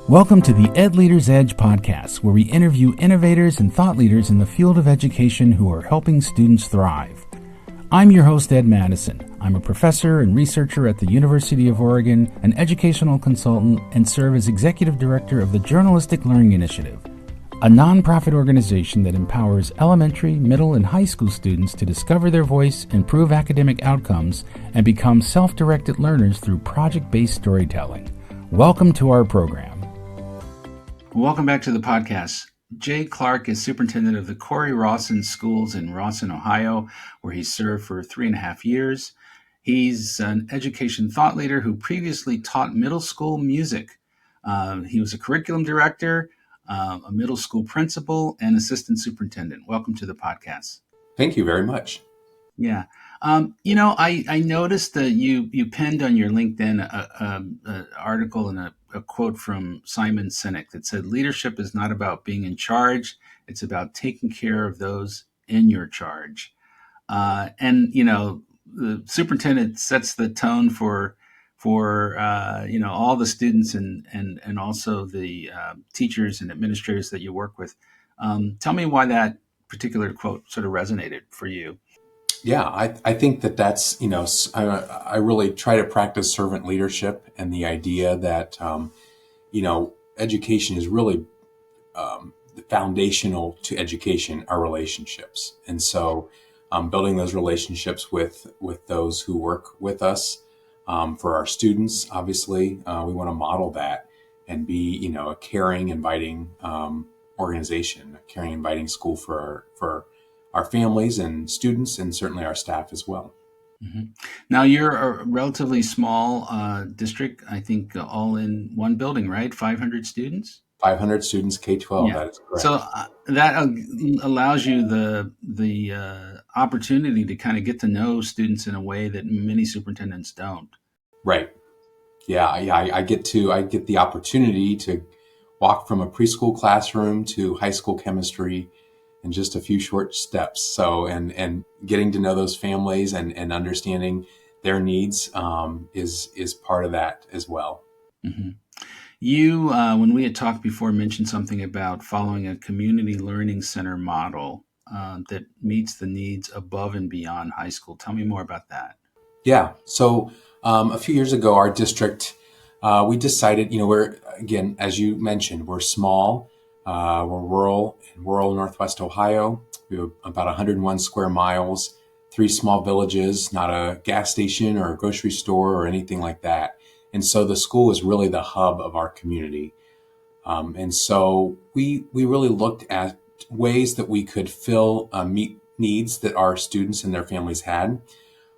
Welcome to the Ed Leaders Edge podcast, where we interview innovators and thought leaders in the field of education who are helping students thrive. I'm your host, Ed Madison. I'm a professor and researcher at the University of Oregon, an educational consultant, and serve as executive director of the Journalistic Learning Initiative, a nonprofit organization that empowers elementary, middle, and high school students to discover their voice, improve academic outcomes, and become self-directed learners through project-based storytelling. Welcome to our program. Welcome back to the podcast. Jay Clark is superintendent of the Rawson Schools in Rawson, Ohio, where he served for 3.5 years. He's an education thought leader who previously taught middle school music. He was a curriculum director, a middle school principal, and assistant superintendent. Welcome to the podcast. Thank you very much. Yeah. I noticed that you penned on your LinkedIn an article and a quote from Simon Sinek that said, leadership is not about being in charge. It's about taking care of those in your charge. The superintendent sets the tone for all the students and also the teachers and administrators that you work with. Tell me why that particular quote sort of resonated for you. Yeah, I think that's, I really try to practice servant leadership and the idea that, education is really foundational to education are relationships. And so building those relationships with those who work with us, for our students, obviously, we want to model that and be, a caring, inviting organization, a caring, inviting school for our families and students, and certainly our staff as well. Mm-hmm. Now, you're a relatively small district, I think all in one building, right? 500 students? 500 students, K-12, Yeah. That is correct. So that allows you the opportunity to kind of get to know students in a way that many superintendents don't. Right. Yeah. I get the opportunity to walk from a preschool classroom to high school chemistry in just a few short steps. So, and getting to know those families and understanding their needs is part of that as well. Mm-hmm. You, when we had talked before, mentioned something about following a community learning center model that meets the needs above and beyond high school. Tell me more about that. Yeah. So a few years ago, our district, we decided, we're, again, as you mentioned, we're small. We're rural in rural Northwest Ohio. We have about 101 square miles, 3 small villages, not a gas station or a grocery store or anything like that. And so the school is really the hub of our community. And so we really looked at ways that we could meet needs that our students and their families had,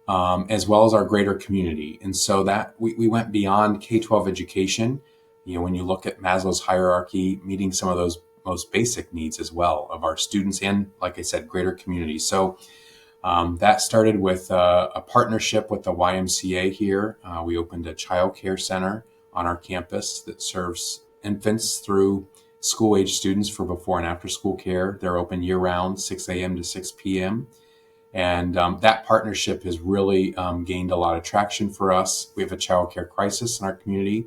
as well as our greater community. And so that we went beyond K-12 education. When you look at Maslow's hierarchy, meeting some of those most basic needs as well of our students and, like I said, greater community. So that started with a partnership with the YMCA here. We opened a child care center on our campus that serves infants through school-age students for before and after school care. They're open year-round, 6 a.m. to 6 p.m. And that partnership has really gained a lot of traction for us. We have a child care crisis in our community.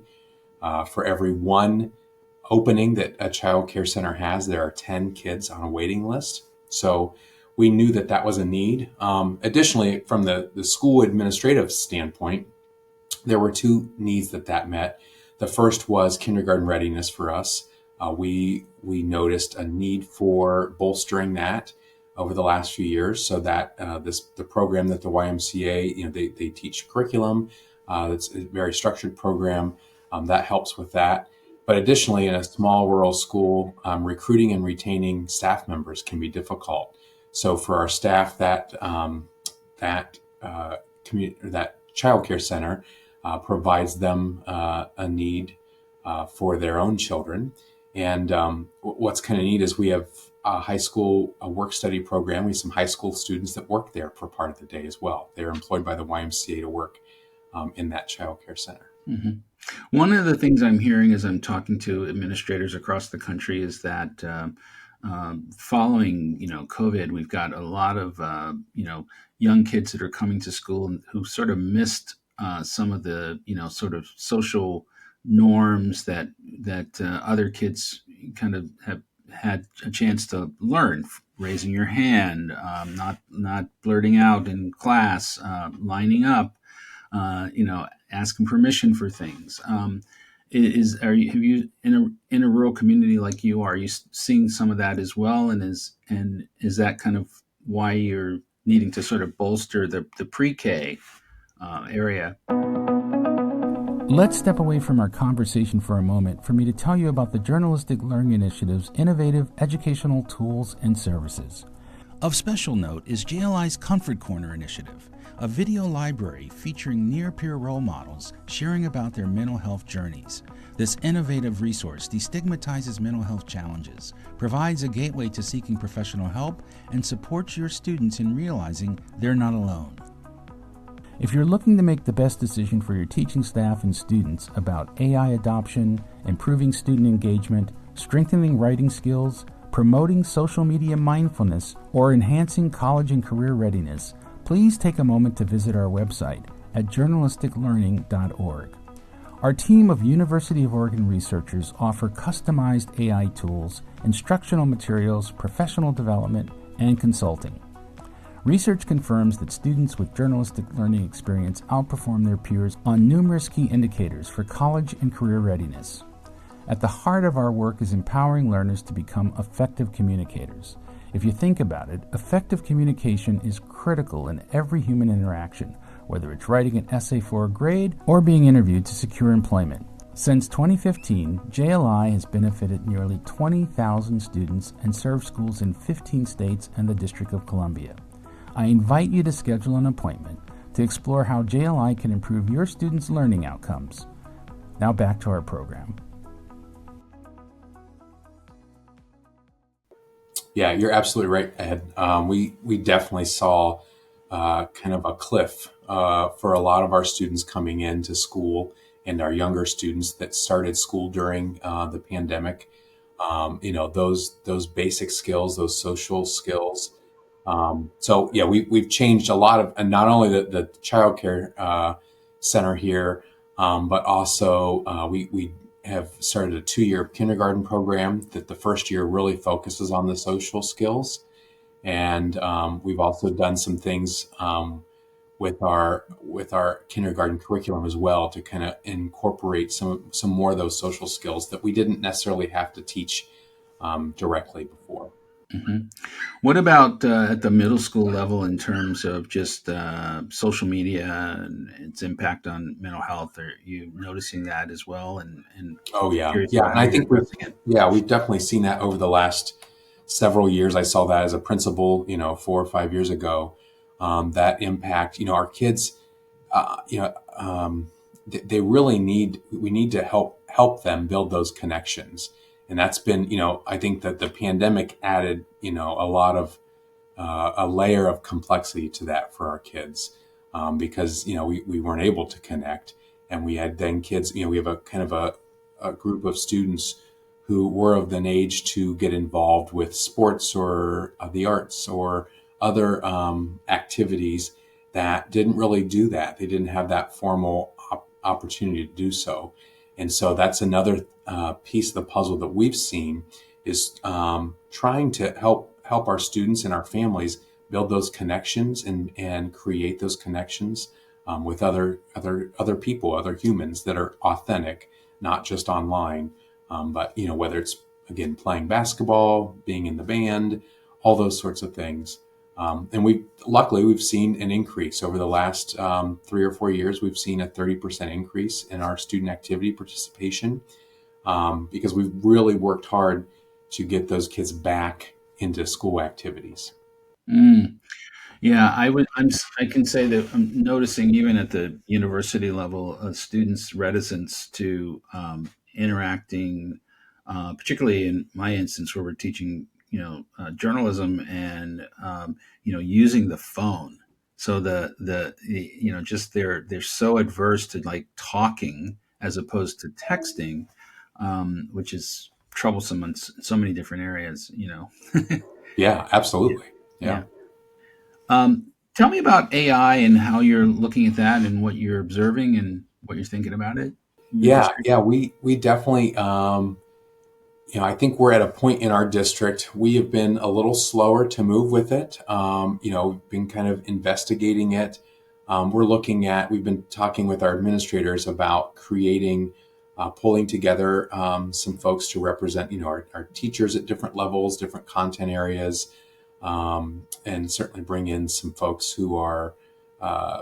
For every one opening that a child care center has, there are 10 kids on a waiting list. So we knew that was a need. Additionally, from the school administrative standpoint, there were 2 needs that met. The first was kindergarten readiness for us. We noticed a need for bolstering that over the last few years, so that the program that the YMCA, they teach curriculum. It's a very structured program. That helps with that. But additionally, in a small rural school, recruiting and retaining staff members can be difficult. So for our staff, that child care center provides them a need for their own children. And what's kind of neat is we have a high school work study program. We have some high school students that work there for part of the day as well. They're employed by the YMCA to work in that child care center. Mm-hmm. One of the things I'm hearing as I'm talking to administrators across the country is that following, COVID, we've got a lot of, young kids that are coming to school and who sort of missed some of the, sort of social norms that other kids kind of have had a chance to learn. Raising your hand, not blurting out in class, lining up, asking permission for things. Have you in a rural community like you are you seeing some of that as well? And is that kind of why you're needing to sort of bolster the pre-K area? Let's step away from our conversation for a moment for me to tell you about the Journalistic Learning Initiative's innovative educational tools and services. Of special note is JLI's Comfort Corner initiative, a video library featuring near-peer role models sharing about their mental health journeys. This innovative resource destigmatizes mental health challenges, provides a gateway to seeking professional help, and supports your students in realizing they're not alone. If you're looking to make the best decision for your teaching staff and students about AI adoption, improving student engagement, strengthening writing skills, promoting social media mindfulness, or enhancing college and career readiness, please take a moment to visit our website at journalisticlearning.org. Our team of University of Oregon researchers offer customized AI tools, instructional materials, professional development, and consulting. Research confirms that students with journalistic learning experience outperform their peers on numerous key indicators for college and career readiness. At the heart of our work is empowering learners to become effective communicators. If you think about it, effective communication is critical in every human interaction, whether it's writing an essay for a grade or being interviewed to secure employment. Since 2015, JLI has benefited nearly 20,000 students and served schools in 15 states and the District of Columbia. I invite you to schedule an appointment to explore how JLI can improve your students' learning outcomes. Now back to our program. Yeah, you're absolutely right, Ed. We definitely saw kind of a cliff for a lot of our students coming into school and our younger students that started school during the pandemic. Those basic skills, those social skills. So yeah, we've changed a lot of, and not only the child care center here, but also we have started a 2-year kindergarten program that the first year really focuses on the social skills. And we've also done some things with our kindergarten curriculum as well to kind of incorporate some more of those social skills that we didn't necessarily have to teach directly before. Mm-hmm. What about at the middle school level in terms of just social media and its impact on mental health? Are you noticing that as well? And Oh yeah, curious yeah, about and how I you're think addressing it. we've definitely seen that over the last several years. I saw that as a principal, 4 or 5 years ago. That impact, our kids, they really we need to help them build those connections. And that's been, I think that the pandemic added, a lot of a layer of complexity to that for our kids, because we weren't able to connect, and we had then kids. We have a kind of a group of students who were of an age to get involved with sports or the arts or other activities that didn't really do that. They didn't have that formal opportunity to do so. And so that's another piece of the puzzle that we've seen is trying to help our students and our families build those connections and create those connections with other people, other humans that are authentic, not just online. But whether it's again playing basketball, being in the band, all those sorts of things. And we've seen an increase over the last 3 or 4 years. We've seen a 30% increase in our student activity participation because we've really worked hard to get those kids back into school activities. Mm. Yeah, I can say that I'm noticing even at the university level, students' reticence to interacting, particularly in my instance where we're teaching, journalism and using the phone. So just they're so adverse to like talking as opposed to texting, which is troublesome in so many different areas. Yeah, absolutely. Yeah. Yeah. Tell me about AI and how you're looking at that and what you're observing and what you're thinking about it. your district? Yeah, we definitely, I think we're at a point in our district. We have been a little slower to move with it. Been kind of investigating it. We've been talking with our administrators about pulling together some folks to represent, our teachers at different levels, different content areas, and certainly bring in some folks who are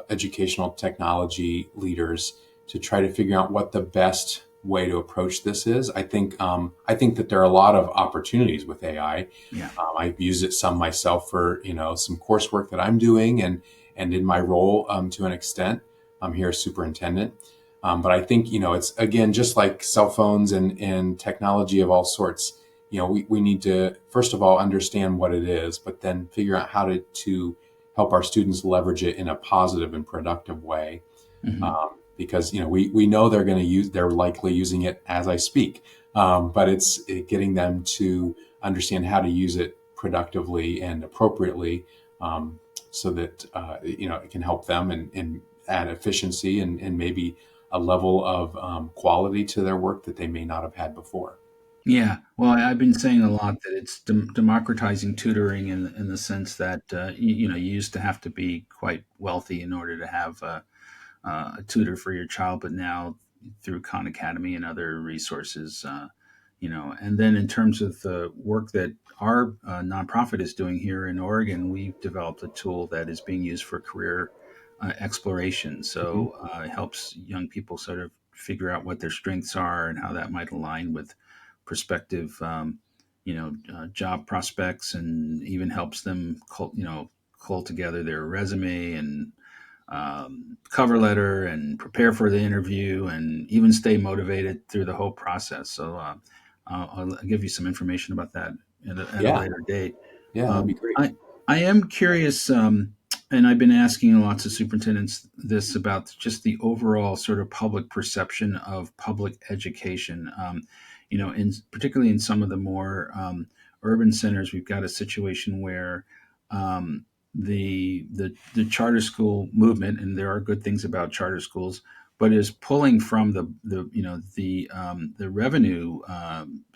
educational technology leaders to try to figure out what the best way to approach this is. I think that there are a lot of opportunities with AI. Yeah. I've used it some myself for some coursework that I'm doing and in my role to an extent. I'm here as superintendent. But I think it's again just like cell phones and technology of all sorts. We need to first of all understand what it is, but then figure out how to help our students leverage it in a positive and productive way. Mm-hmm. Because we know they're likely using it as I speak, but it's getting them to understand how to use it productively and appropriately, so that it can help them and add efficiency and maybe a level of quality to their work that they may not have had before. Yeah, well, I've been saying a lot that it's democratizing tutoring in the sense that you used to have to be quite wealthy in order to have a tutor for your child, but now through Khan Academy and other resources, and then in terms of the work that our nonprofit is doing here in Oregon, we've developed a tool that is being used for career exploration. Mhm. So it helps young people sort of figure out what their strengths are and how that might align with prospective, job prospects, and even helps them, cull together their resume and cover letter and prepare for the interview and even stay motivated through the whole process. So I'll give you some information about that at a Yeah, later date. yeah, that'd be great. I am curious, and I've been asking lots of superintendents this about just the overall sort of public perception of public education. Particularly in some of the more urban centers, we've got a situation where um, the charter school movement, and there are good things about charter schools, but is pulling from the revenue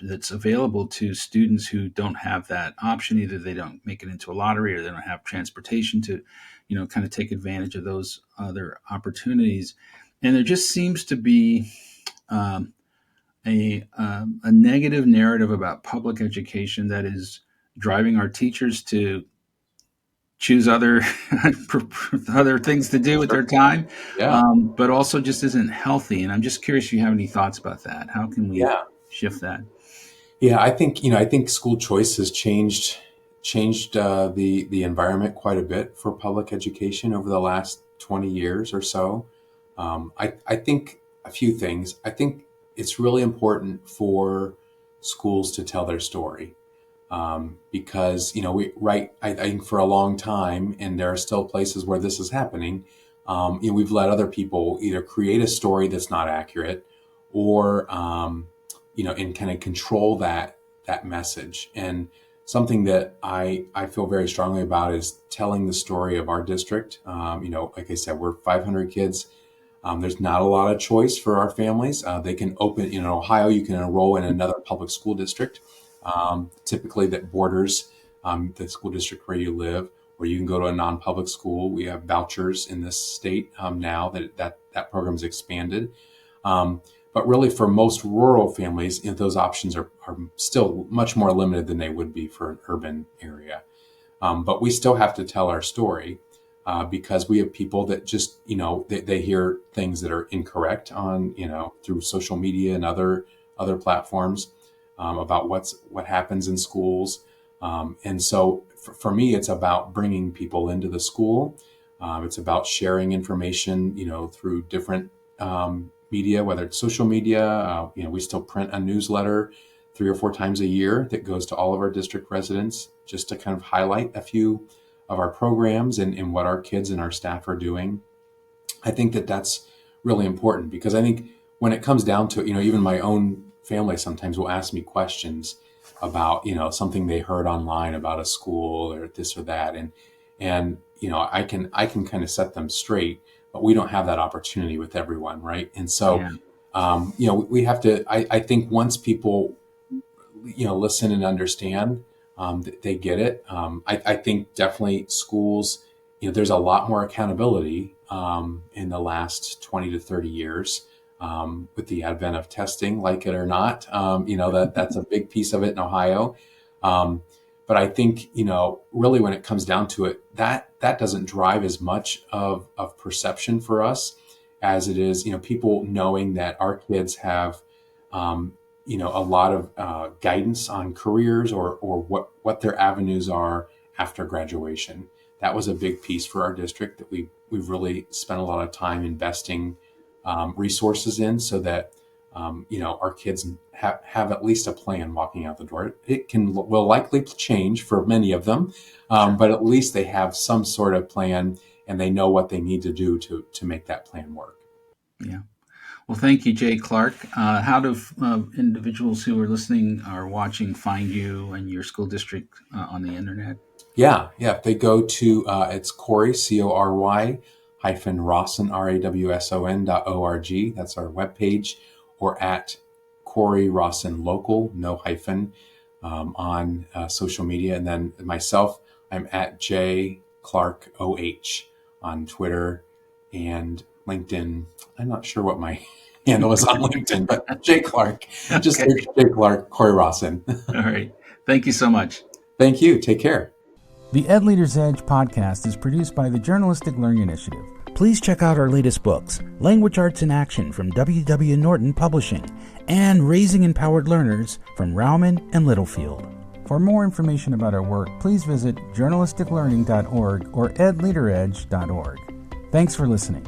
that's available to students who don't have that option. Either they don't make it into a lottery, or they don't have transportation to, kind of take advantage of those other opportunities. And there just seems to be um, a negative narrative about public education that is driving our teachers to choose other other things to do with Sure. their time, Yeah, but also just isn't healthy. And I'm just curious if you have any thoughts about that. How can we yeah. shift that? Yeah, I think school choice has changed the environment quite a bit for public education over the last 20 years or so. I think a few things. I think it's really important for schools to tell their story, because I think for a long time, and there are still places where this is happening. We've let other people either create a story that's not accurate, or and kind of control that message. And something that I feel very strongly about is telling the story of our district. Like I said, we're 500 kids. There's not a lot of choice for our families. They can open in Ohio. You can enroll in another public school district, typically that borders the school district where you live, or you can go to a non-public school. We have vouchers in this state now that program's expanded. But really, for most rural families, those options are still much more limited than they would be for an urban area. But we still have to tell our story, because we have people that just, they hear things that are incorrect on, through social media and other platforms, about what happens in schools. And so for me, it's about bringing people into the school. It's about sharing information, through different media, whether it's social media. We still print a newsletter 3 or 4 times a year that goes to all of our district residents, just to kind of highlight a few of our programs and what our kids and our staff are doing. I think that that's really important, because I think when it comes down to it, even my own family sometimes will ask me questions about, something they heard online about a school or this or that. And I can kind of set them straight, but we don't have that opportunity with everyone. Right. And so Yeah. We have to, I think once people, listen and understand, they get it. I think definitely schools, there's a lot more accountability in the last 20 to 30 years with the advent of testing, like it or not. That's a big piece of it in Ohio. But I think, really when it comes down to it, that doesn't drive as much of perception for us as it is, people knowing that our kids have, a lot of guidance on careers or what their avenues are after graduation. That was a big piece for our district that we've really spent a lot of time investing resources in, so that our kids have at least a plan walking out the door. It will likely change for many of them, but at least they have some sort of plan and they know what they need to do to make that plan work. Yeah. Well, thank you, Jay Clark. How do individuals who are listening or watching find you and your school district on the internet? Yeah. If they go to, it's Cory, CORY, Rawson, RAWSON.org. That's our webpage, or at Cory Rawson Local, no hyphen, on social media. And then myself, I'm at Jay Clark OH on Twitter and LinkedIn. I'm not sure what my handle is on LinkedIn, but Jay Clark. Just search Jay Clark, Cory Rawson. All right. Thank you so much. Thank you. Take care. The Ed Leader's Edge podcast is produced by the Journalistic Learning Initiative. Please check out our latest books, Language Arts in Action from W.W. Norton Publishing, and Raising Empowered Learners from Rowman and Littlefield. For more information about our work, please visit journalisticlearning.org or edleaderedge.org. Thanks for listening.